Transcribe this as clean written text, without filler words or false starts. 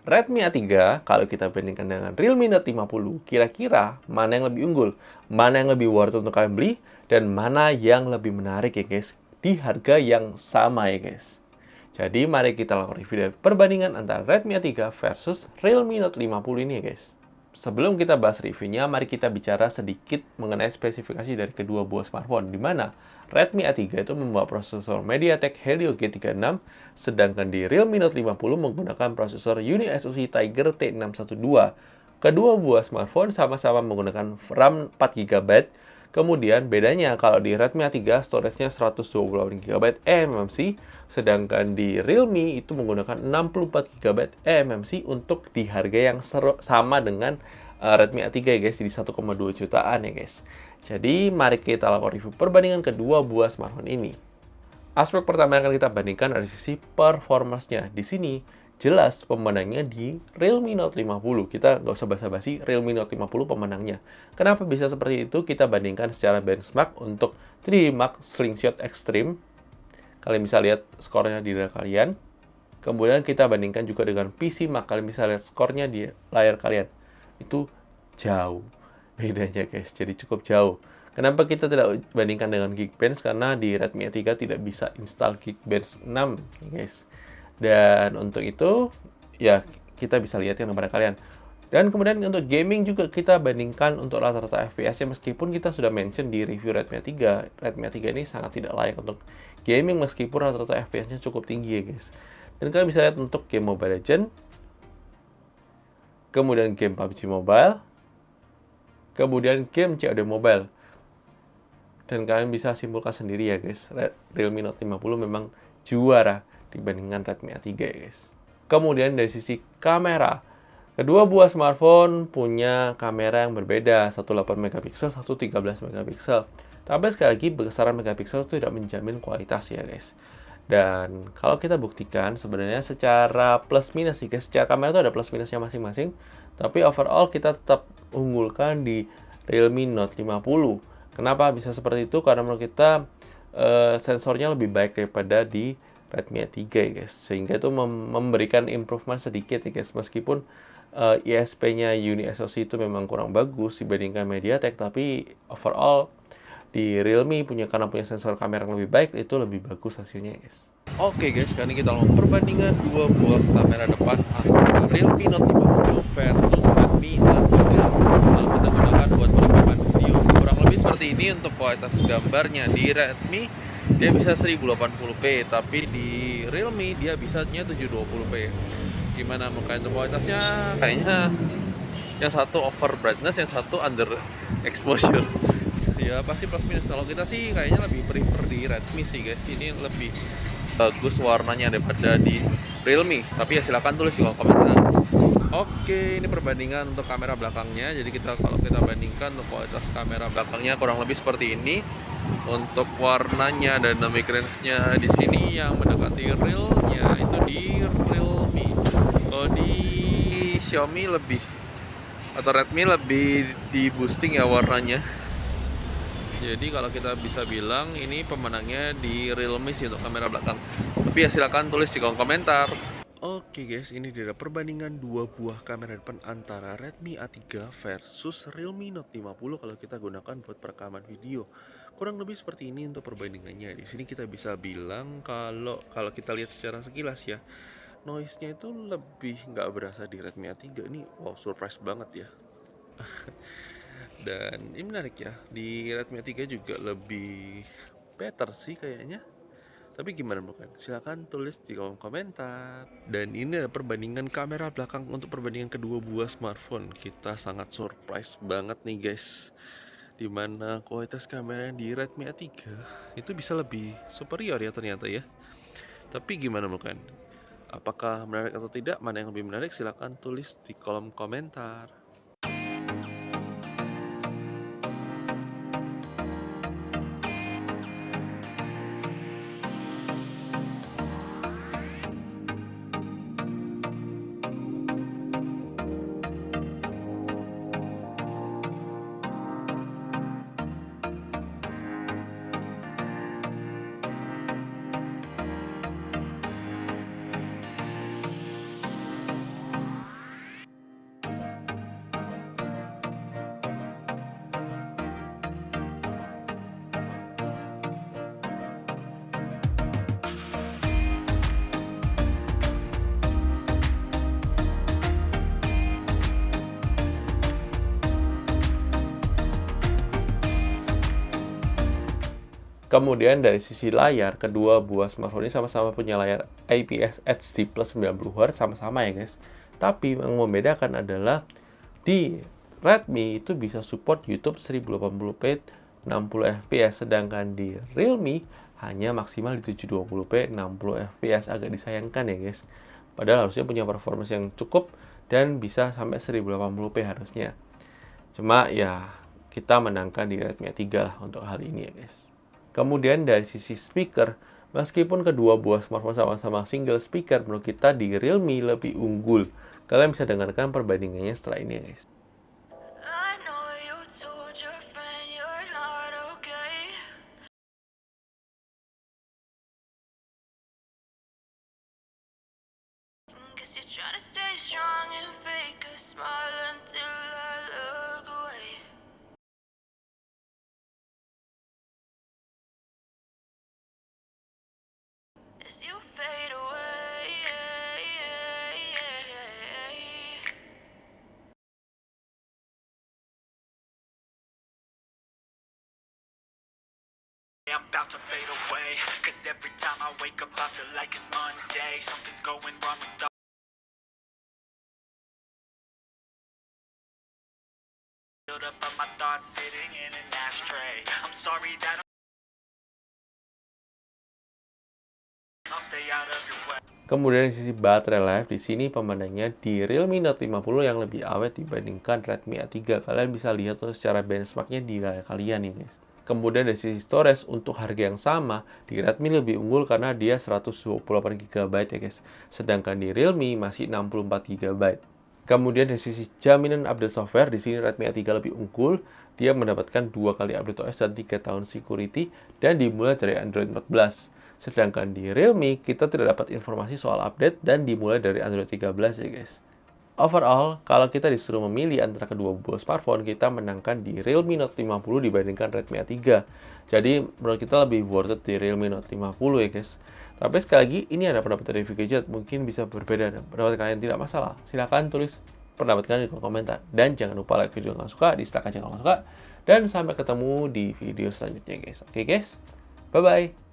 Redmi A3, kalau kita bandingkan dengan Realme Note 50, kira-kira mana yang lebih unggul? Mana yang lebih worth untuk kalian beli? Dan mana yang lebih menarik ya guys? Di harga yang sama ya guys. Jadi mari kita lakukan review dari perbandingan antara Redmi A3 versus Realme Note 50 ini ya guys. Sebelum kita bahas reviewnya, mari kita bicara sedikit mengenai spesifikasi dari kedua buah smartphone, di mana Redmi A3 itu membawa prosesor MediaTek Helio G36, sedangkan di Realme Note 50 menggunakan prosesor Unique SoC Tiger T612. Kedua buah smartphone sama-sama menggunakan RAM 4 GB. Kemudian bedanya kalau di Redmi A3 storage-nya 128 GB eMMC, sedangkan di Realme itu menggunakan 64 GB eMMC untuk di harga yang sama dengan Redmi A3 ya guys, di 1,2 jutaan ya guys. Jadi mari kita lakukan review perbandingan kedua buah smartphone ini. Aspek pertama yang akan kita bandingkan dari sisi performance-nya. Di sini jelas pemenangnya di Realme Note 50. Kita nggak usah basa-basi, Realme Note 50 pemenangnya. Kenapa bisa seperti itu? Kita bandingkan secara benchmark untuk 3D Mark Slingshot Extreme. Kalian bisa lihat skornya di layar kalian. Kemudian kita bandingkan juga dengan PC Mark. Kalian bisa lihat skornya di layar kalian. Itu jauh bedanya guys, jadi cukup jauh. Kenapa kita tidak bandingkan dengan Geekbench? Karena di Redmi A3 tidak bisa install Geekbench 6 guys. Dan untuk itu ya kita bisa lihat yang kepada kalian. Dan kemudian untuk gaming juga kita bandingkan untuk rata-rata FPS-nya, meskipun kita sudah mention di review Redmi A3, Redmi A3 ini sangat tidak layak untuk gaming meskipun rata-rata FPS-nya cukup tinggi ya guys. Dan kalian bisa lihat untuk game Mobile Legends, kemudian game PUBG Mobile, kemudian game COD Mobile. Dan kalian bisa simpulkan sendiri ya guys, Realme Note 50 memang juara dibandingkan Redmi A3 ya guys. Kemudian dari sisi kamera, kedua buah smartphone punya kamera yang berbeda, satu 8 megapiksel, satu 13 megapiksel. Tapi sekali lagi besaran megapiksel itu tidak menjamin kualitas ya guys. Dan kalau kita buktikan sebenarnya secara plus minus sih guys, secara kamera itu ada plus minusnya masing-masing. Tapi overall kita tetap unggulkan di Realme Note 50. Kenapa bisa seperti itu? Karena menurut kita sensornya lebih baik daripada di Redmi A3 ya guys. Sehingga itu memberikan improvement sedikit ya guys. Meskipun ISP-nya Unique SoC itu memang kurang bagus dibandingkan MediaTek, tapi overall di Realme karena punya sensor kamera yang lebih baik, itu lebih bagus hasilnya guys. Oke guys, sekarang kita mau perbandingan dua buah kamera depan antara Realme Note 50 versus Redmi A3. Kalau kita gunakan buat perekaman video, kurang lebih seperti ini untuk kualitas gambarnya. Di Redmi dia bisa 1080p, tapi di Realme dia bisanya 720p. Gimana mukanya untuk kualitasnya? Kayaknya yang satu over brightness, yang satu under exposure. Ya pasti plus minus. Kalau kita sih kayaknya lebih prefer di Redmi sih guys. Ini lebih bagus warnanya daripada di Realme. Tapi ya silakan tulis di kolom komentar. Oke, ini perbandingan untuk kamera belakangnya. Jadi kalau kita bandingkan untuk kualitas kamera belakangnya kurang lebih seperti ini. Untuk warnanya dan dynamic range-nya di sini yang mendekati realnya itu di Realme. Kalau di Xiaomi lebih atau Redmi lebih di boosting ya warnanya. Jadi kalau kita bisa bilang ini pemenangnya di Realme sih untuk kamera belakang. Tapi ya silakan tulis di kolom komentar. Oke guys, ini dia perbandingan dua buah kamera depan antara Redmi A3 versus Realme Note 50 kalau kita gunakan buat perekaman video. Kurang lebih seperti ini untuk perbandingannya. Di sini kita bisa bilang kalau kita lihat secara sekilas ya, noise-nya itu lebih nggak berasa di Redmi A3. Ini wow, surprise banget ya. Dan ini menarik ya, di Redmi A3 juga lebih better sih kayaknya. Tapi gimana bukan? Silahkan tulis di kolom komentar. Dan ini adalah perbandingan kamera belakang untuk perbandingan kedua buah smartphone. Kita sangat surprise banget nih guys, dimana kualitas kamera yang di Redmi A3 itu bisa lebih superior ya ternyata ya. Tapi gimana bukan? Apakah menarik atau tidak? Mana yang lebih menarik? Silahkan tulis di kolom komentar. Kemudian dari sisi layar, kedua buah smartphone ini sama-sama punya layar IPS HD plus 90Hz, sama-sama ya guys. Tapi yang membedakan adalah di Redmi itu bisa support YouTube 1080p 60fps, sedangkan di Realme hanya maksimal di 720p 60fps. Agak disayangkan ya guys. Padahal harusnya punya performance yang cukup dan bisa sampai 1080p harusnya. Cuma ya kita menangkan di Redmi A3 lah untuk hal ini ya guys. Kemudian dari sisi speaker, meskipun kedua buah smartphone sama-sama single speaker, menurut kita di Realme lebih unggul. Kalian bisa dengarkan perbandingannya setelah ini ya guys. I know you told your friend you're not okay. Guess you're trying to stay strong and fake a smile until I look away. As you fade away. I'm about to fade away, cause every time I wake up I feel like it's Monday. Something's going wrong with the build up of my thoughts sitting in an ashtray. I'm sorry that I'll stay out of your way. Kemudian di sisi baterai life, di sini pemandangannya di Realme Note 50 yang lebih awet dibandingkan Redmi A3. Kalian bisa lihat tuh secara benchmarknya di layar kalian nih guys. Kemudian dari sisi storage, untuk harga yang sama, di Redmi lebih unggul karena dia 128GB ya guys. Sedangkan di Realme masih 64GB. Kemudian dari sisi jaminan update software, di sini Redmi A3 lebih unggul. Dia mendapatkan 2 kali update OS dan 3 tahun security dan dimulai dari Android 14. Sedangkan di Realme, kita tidak dapat informasi soal update dan dimulai dari Android 13 ya guys. Overall, kalau kita disuruh memilih antara kedua buah smartphone, kita menangkan di Realme Note 50 dibandingkan Redmi A3. Jadi, menurut kita lebih worth it di Realme Note 50 ya guys. Tapi sekali lagi, ini ada pendapat dari review gadget, mungkin bisa berbeda dan pendapat kalian tidak masalah. Silahkan tulis pendapat kalian di kolom komentar. Dan jangan lupa like video kalau suka, dislike aja kalau suka. Dan sampai ketemu di video selanjutnya guys. Oke guys, bye-bye.